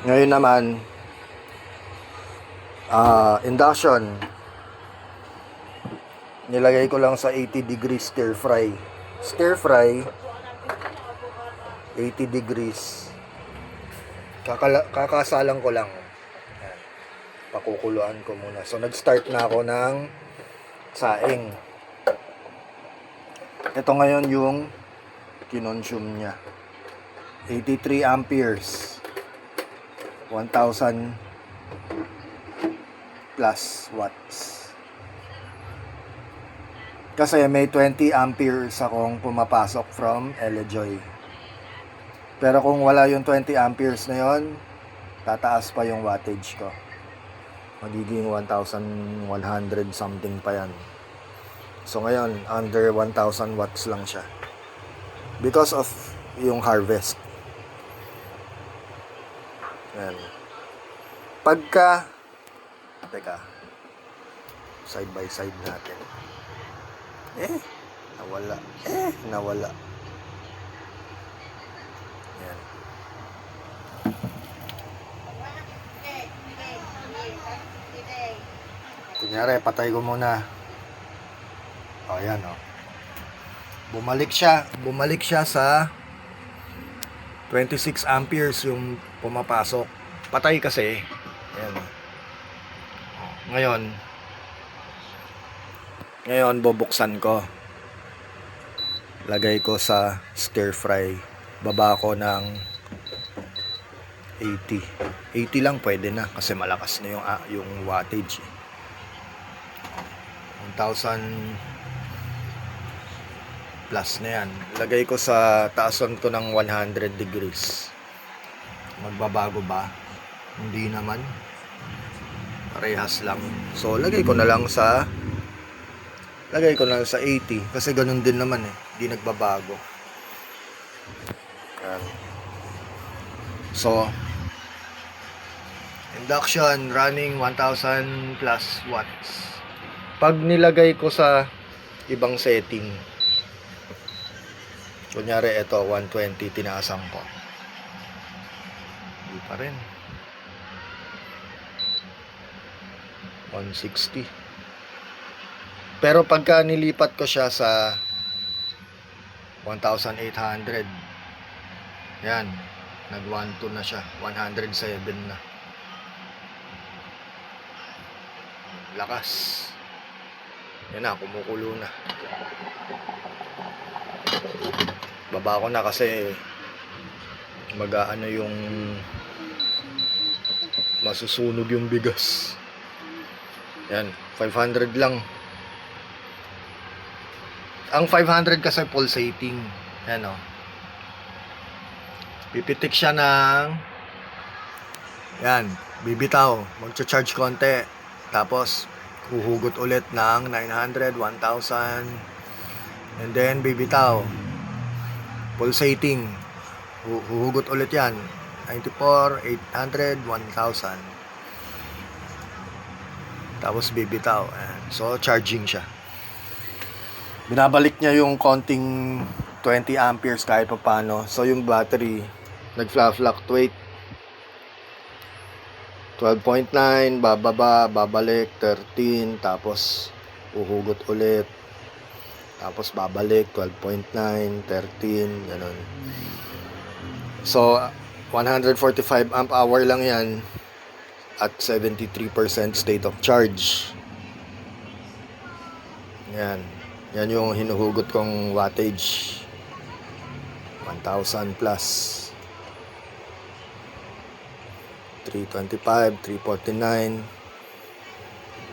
Ngayon naman, induction. Nilagay ko lang sa 80 degrees stir fry. Stir fry, 80 degrees. Kakasalang ko lang. Ayan. Pakukuluan ko muna. So, nag-start na ako ng saing. Ito ngayon yung kinonsume niya. 83 amperes. 1,000 plus watts. Kasi may 20 amperes akong pumapasok from Elejoy. Pero kung wala yung 20 amperes na yon, tataas pa yung wattage ko. Magiging 1,100 something pa yan. So ngayon, under 1,000 watts lang siya. Because of yung harvest. Yan. Teka, side by side natin. Nawala. Yan. Kunyari, patay ko muna. O, yan, o. Bumalik siya sa 26 amperes yung pumapasok. Patay kasi. Ayan. Ngayon bubuksan ko. Lagay ko sa stir fry. Baba ko ng 80. 80 lang pwede na kasi malakas na yung wattage. 1,000 plus na yan. Lagay ko sa taasan ko ng 100 degrees. Magbabago ba? Hindi naman. Parehas lang. So lagay ko na lang sa 80 kasi ganun din naman eh. Hindi nagbabago. Yan. So induction running 1,000 plus watts. Pag nilagay ko sa ibang setting, kunyari ito 120, tinaasan ko, hindi pa rin. 160. Pero pagka nilipat ko siya sa 1,800, yan, nag 1.2 na siya, 107 na. Lakas. Yan na, kumukulo na. Baba ko na kasi mag-aano yung masusunog yung bigas. Yan, 500 lang. Ang 500 kasi pulsating. Yan o. Pipitik siya ng yan, bibitaw. Magcha-charge konti. Tapos huhugot ulit ng 900, 1,000. And then bibitaw. Pulsating. Huhugot ulit yan. 94, 800, 1,000. Tapos bibitaw. So charging siya. Binabalik niya yung konting 20 amperes kahit pa paano. So yung battery nag-fluctuate. 12.9, bababa, babalik, 13, tapos uhugot ulit. Tapos babalik, 12.9, 13, ganun. So 145 amp hour lang yan at 73% state of charge. Yan. Yan yung hinuhugot kong wattage. 1,000 plus. 325, 349.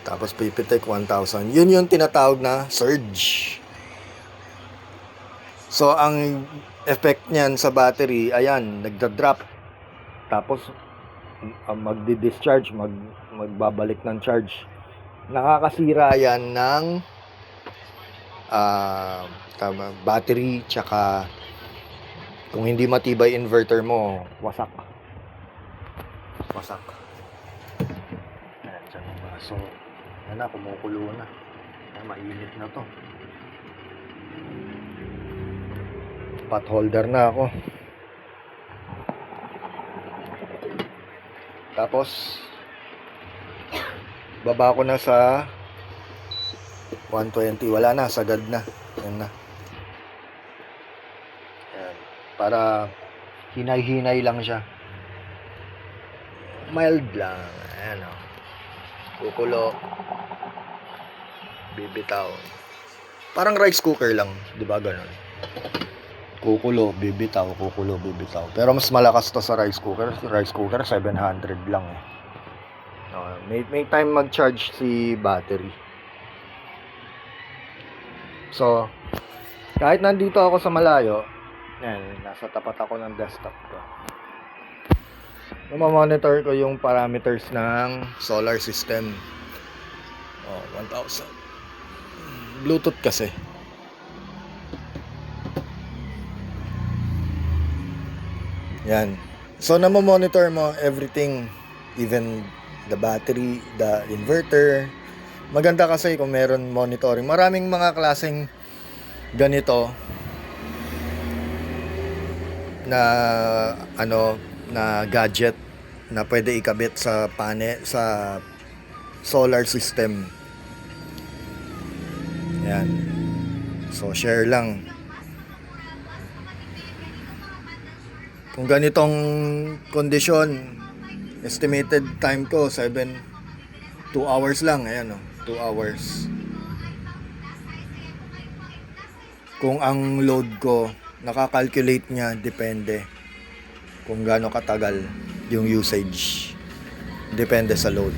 Tapos pipitik 1,000. Yun yung tinatawag na surge. So ang effect niyan sa battery, ayan, nagda-drop. Tapos magdi-discharge, magbabalik ng charge. Nakakasira yan ng battery, tsaka kung hindi matibay inverter mo, wasak. Ayan, dyan ba? So yan na, kumukulo na. Mainit na to. Pot holder na ako. Tapos baba ko na sa 120. Wala na, sagad na. Yan na. Yan. Para hinay-hinay lang siya. Mild lang. Ayan o. Kukulo. Bibitaw. Parang rice cooker lang. Di ba ganun? Kukulo, bibitaw. Kukulo, bibitaw. Pero mas malakas to sa rice cooker. Rice cooker, 700 lang eh. May time mag-charge si battery. So, kahit nandito ako sa malayo, yan, nasa tapat ako ng desktop ko. Monitor ko yung parameters ng solar system. 1,000. Bluetooth kasi. Yan. So, monitor mo everything, even the battery, the inverter. Maganda kasi kung meron monitoring. Maraming mga klaseng ganito na na gadget na pwede ikabit sa sa solar system. Yan. So share lang. Kung ganitong kondisyon, estimated time ko 2 hours lang. Ayan 2 hours. Kung ang load ko, nakakalculate niya, depende kung gaano katagal yung usage. Depende sa load.